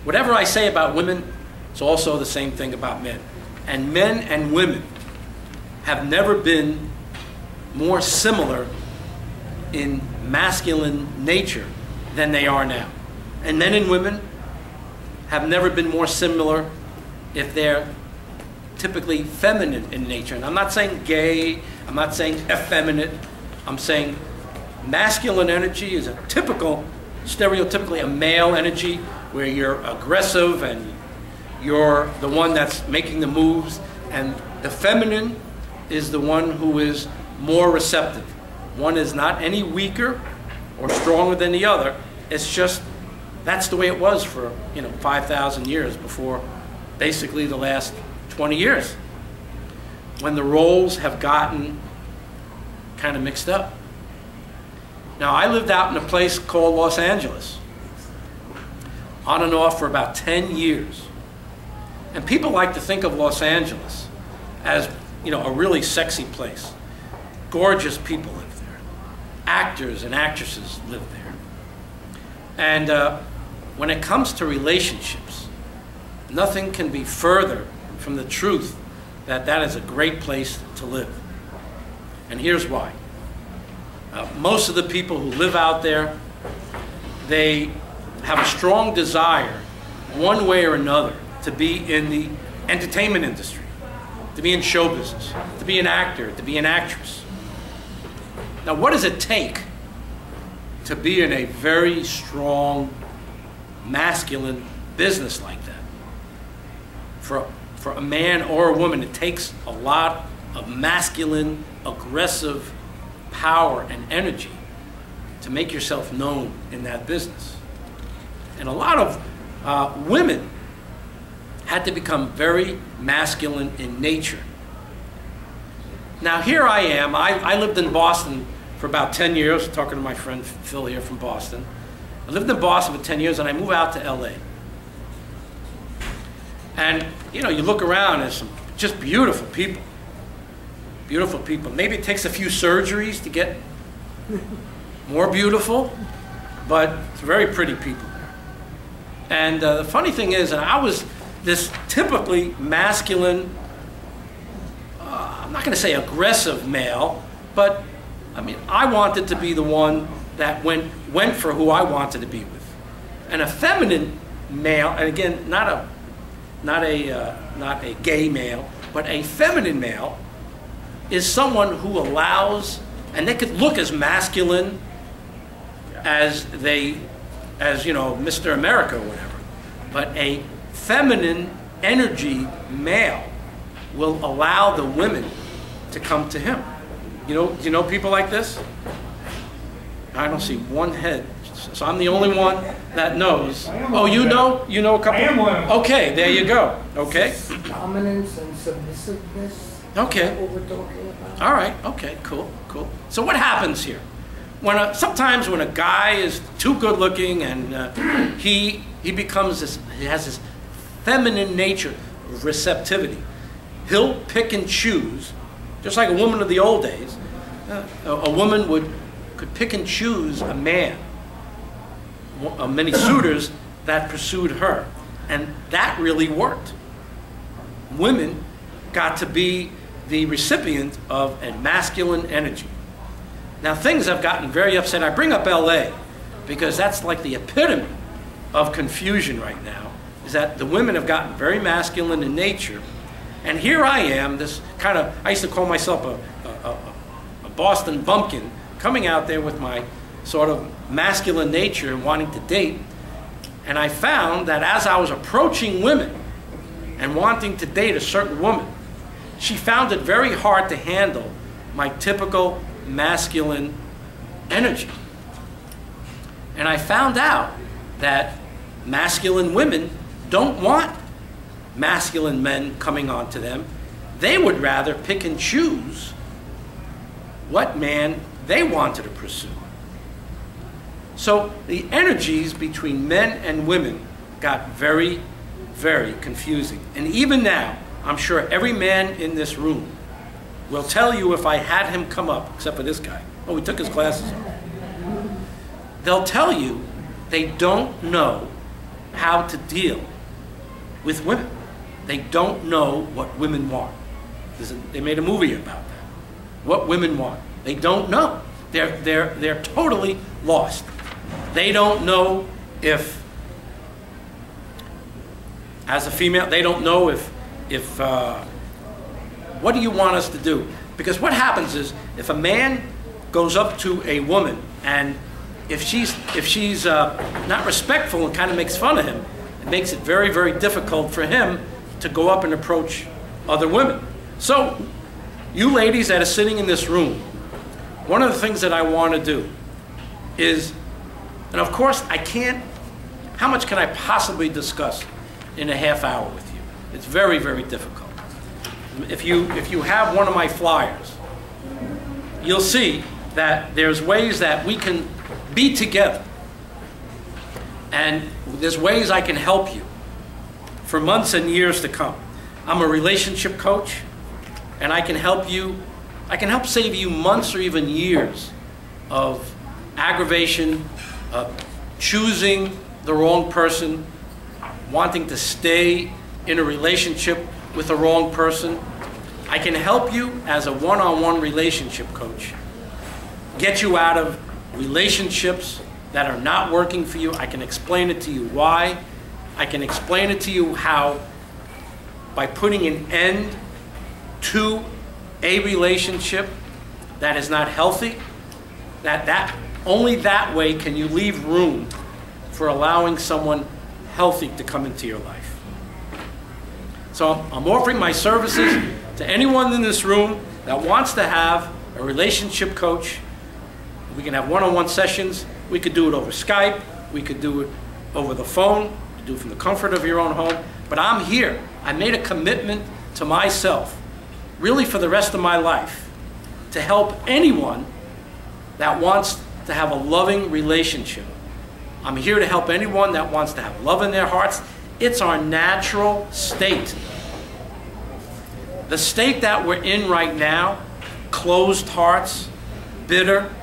whatever I say about women, it's also the same thing about men. And men and women have never been more similar in masculine nature than they are now. And men and women have never been more similar if they're typically feminine in nature. And I'm not saying gay, I'm not saying effeminate, I'm saying masculine energy is a typical, stereotypically a male energy where you're aggressive and you're the one that's making the moves, and the feminine is the one who is more receptive. One is not any weaker or stronger than the other. It's just that's the way it was for 5,000 years before basically the last 20 years, when the roles have gotten kind of mixed up. Now, I lived out in a place called Los Angeles, on and off for about 10 years. And people like to think of Los Angeles as, a really sexy place. Gorgeous people live there. Actors and actresses live there. And when it comes to relationships, nothing can be further from the truth that that is a great place to live. And here's why. Most of the people who live out there, they have a strong desire, one way or another, to be in the entertainment industry, to be in show business, to be an actor, to be an actress. Now, what does it take to be in a very strong, masculine business like that? For a man or a woman, it takes a lot of masculine, aggressive power and energy to make yourself known in that business. And a lot of women had to become very masculine in nature. Now here I am, I lived in Boston for about 10 years, talking to my friend Phil here from Boston. I lived in Boston for 10 years and I moved out to LA. And you look around, there's some just beautiful people. Beautiful people. Maybe it takes a few surgeries to get more beautiful, but it's very pretty people there. And the funny thing is, and I was this typically masculine, I'm not going to say aggressive male, but I mean, I wanted to be the one that went for who I wanted to be with. And a feminine male, and again, not a gay male, but a feminine male is someone who allows, and they could look as masculine as Mr. America or whatever, but a feminine energy male will allow the women to come to him. Do you know people like this? I don't see one head, so I'm the only one that knows. Oh, you know a couple? I am one. Okay, there you go. Okay. Dominance and submissiveness. Okay. What we're talking about. All right. Okay. Cool. So what happens here? Sometimes when a guy is too good looking and he becomes this, he has this feminine nature of receptivity. He'll pick and choose, just like a woman of the old days. A woman could pick and choose a man, many suitors that pursued her, and that really worked. Women got to be the recipient of a masculine energy. Now things have gotten very upset. I bring up LA because that's like the epitome of confusion right now, is that the women have gotten very masculine in nature. And here I am, this kind of, I used to call myself a Boston bumpkin, coming out there with my sort of masculine nature and wanting to date. And I found that as I was approaching women and wanting to date a certain woman, she found it very hard to handle my typical masculine energy. And I found out that masculine women don't want masculine men coming on to them. They would rather pick and choose what man they wanted to pursue. So the energies between men and women got very, very confusing. And even now, I'm sure every man in this room will tell you, if I had him come up, except for this guy. Oh, we took his glasses off. They'll tell you they don't know how to deal with women. They don't know what women want. They made a movie about that. What women want. They don't know. They're totally lost. They don't know if, as a female, they don't know if what do you want us to do? Because what happens is, if a man goes up to a woman and if she's not respectful and kind of makes fun of him, it makes it very, very difficult for him to go up and approach other women. So, you ladies that are sitting in this room, one of the things that I want to do is, and of course I can't, how much can I possibly discuss in a half hour with you? It's very, very difficult. If you have one of my flyers, you'll see that there's ways that we can be together. And there's ways I can help you for months and years to come. I'm a relationship coach, and I can help you, I can help save you months or even years of aggravation, choosing the wrong person, wanting to stay in a relationship with the wrong person. I can help you as a one-on-one relationship coach, get you out of relationships that are not working for you. I can explain it to you why. I can explain it to you how, by putting an end to a relationship that is not healthy, only that way can you leave room for allowing someone healthy to come into your life. So I'm offering my services to anyone in this room that wants to have a relationship coach. We can have one-on-one sessions. We could do it over Skype. We could do it over the phone. You could do it from the comfort of your own home. But I'm here. I made a commitment to myself, really for the rest of my life, to help anyone that wants to have a loving relationship. I'm here to help anyone that wants to have love in their hearts. It's our natural state. The state that we're in right now, closed hearts, bitter,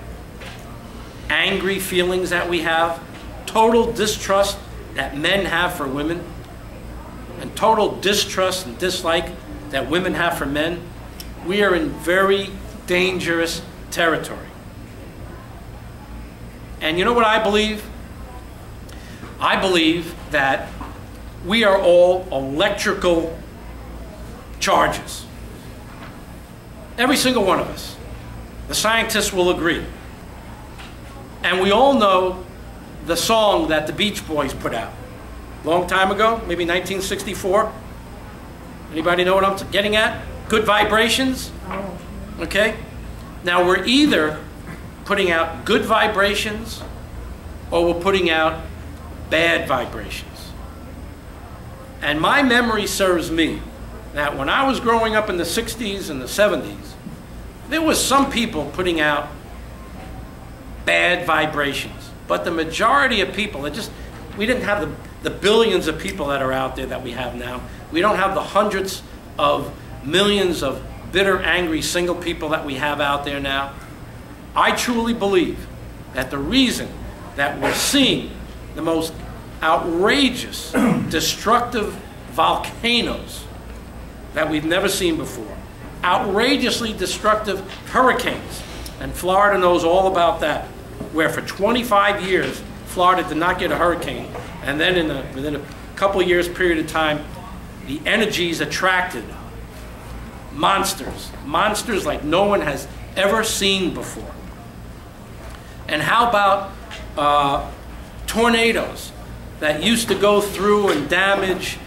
angry feelings that we have, total distrust that men have for women, and total distrust and dislike that women have for men, we are in very dangerous territory. And you know what I believe? I believe that we are all electrical charges. Every single one of us. The scientists will agree. And we all know the song that the Beach Boys put out a long time ago, maybe 1964. Anybody know what I'm getting at? Good vibrations? Okay? Now we're either putting out good vibrations or we're putting out bad vibrations. And my memory serves me that when I was growing up in the 60s and the 70s, there was some people putting out bad vibrations. But the majority of people, we didn't have the billions of people that are out there that we have now. We don't have the hundreds of millions of bitter, angry, single people that we have out there now. I truly believe that the reason that we're seeing the most outrageous, destructive volcanoes that we've never seen before, outrageously destructive hurricanes, and Florida knows all about that, where for 25 years Florida did not get a hurricane, and then within a couple of years period of time, the energies attracted monsters like no one has ever seen before. And how about tornadoes that used to go through and damage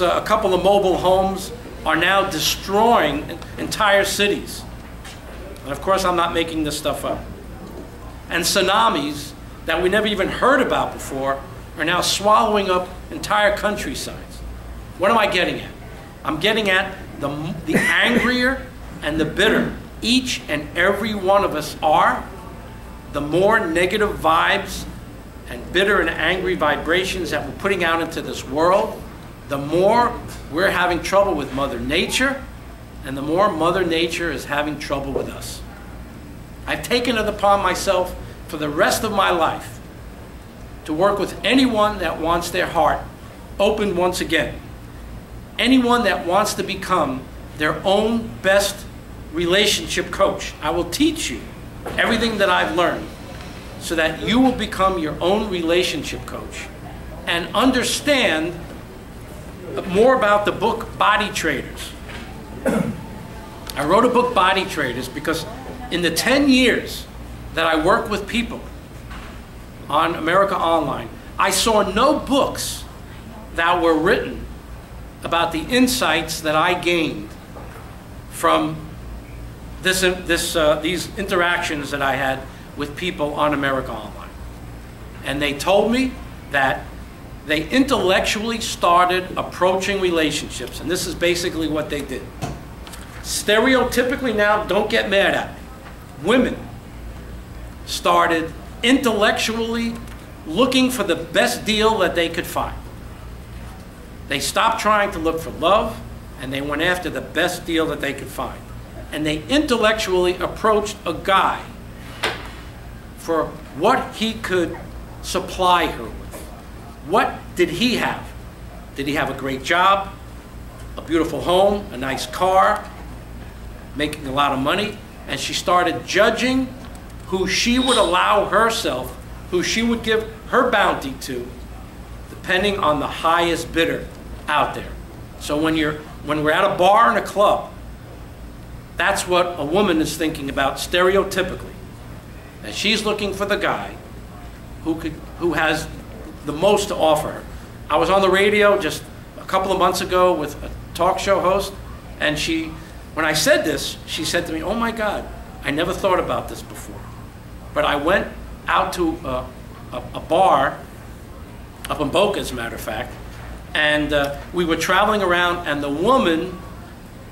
a couple of mobile homes are now destroying entire cities. And of course, I'm not making this stuff up. And tsunamis that we never even heard about before are now swallowing up entire countrysides. What am I getting at? I'm getting at the angrier and the bitter each and every one of us are, the more negative vibes and bitter and angry vibrations that we're putting out into this world, the more we're having trouble with Mother Nature, and the more Mother Nature is having trouble with us. I've taken it upon myself for the rest of my life to work with anyone that wants their heart opened once again. Anyone that wants to become their own best relationship coach, I will teach you everything that I've learned so that you will become your own relationship coach and understand more about the book Body Traders. I wrote a book, Body Traders, because in the 10 years that I worked with people on America Online, I saw no books that were written about the insights that I gained from these interactions that I had with people on America Online. And they told me that they intellectually started approaching relationships, and this is basically what they did. Stereotypically now, don't get mad at me, women started intellectually looking for the best deal that they could find. They stopped trying to look for love, and they went after the best deal that they could find. And they intellectually approached a guy for what he could supply her with. What did he have? Did he have a great job, a beautiful home, a nice car, making a lot of money? And she started judging who she would allow herself, who she would give her bounty to, depending on the highest bidder out there. So when we're at a bar and a club, that's what a woman is thinking about stereotypically. And she's looking for the guy who has the most to offer her. I was on the radio just a couple of months ago with a talk show host, and when I said this, she said to me, "Oh my God, I never thought about this before." But I went out to a bar up in Boca, as a matter of fact, and we were traveling around, and the woman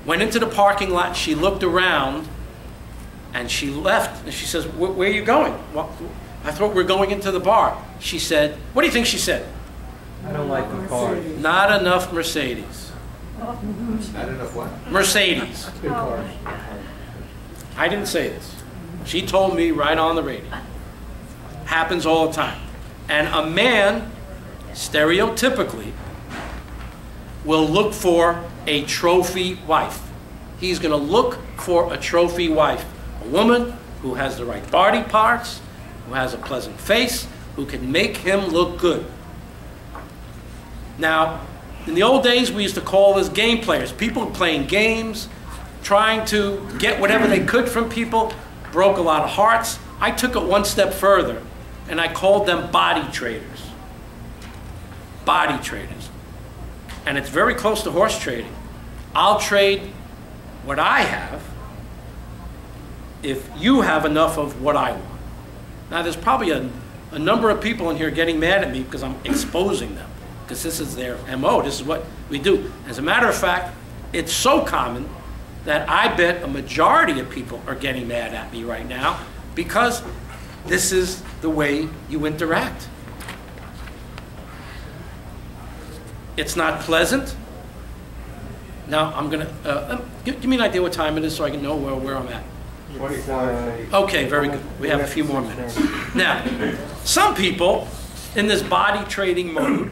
went into the parking lot, she looked around, and she left, and she says, "Where are you going?" "Well, I thought we were going into the bar." She said, what do you think she said? "I don't like the car." Not enough Mercedes. Not enough what? Mercedes. Good car. I didn't say this. She told me right on the radio. Happens all the time. And a man, stereotypically, will look for a trophy wife. He's going to look for a trophy wife. A woman who has the right body parts, who has a pleasant face, who can make him look good. Now, in the old days, we used to call this game players. People playing games, trying to get whatever they could from people, broke a lot of hearts. I took it one step further, and I called them body traders. Body traders. And it's very close to horse trading. I'll trade what I have if you have enough of what I want. Now, there's probably a number of people in here getting mad at me because I'm exposing them, because this is their MO. This is what we do. As a matter of fact, it's so common that I bet a majority of people are getting mad at me right now because this is the way you interact. It's not pleasant. Now, I'm going to, give me an idea what time it is so I can know where I'm at. 25. Okay, very good. We have a few more minutes. Now, some people in this body trading mode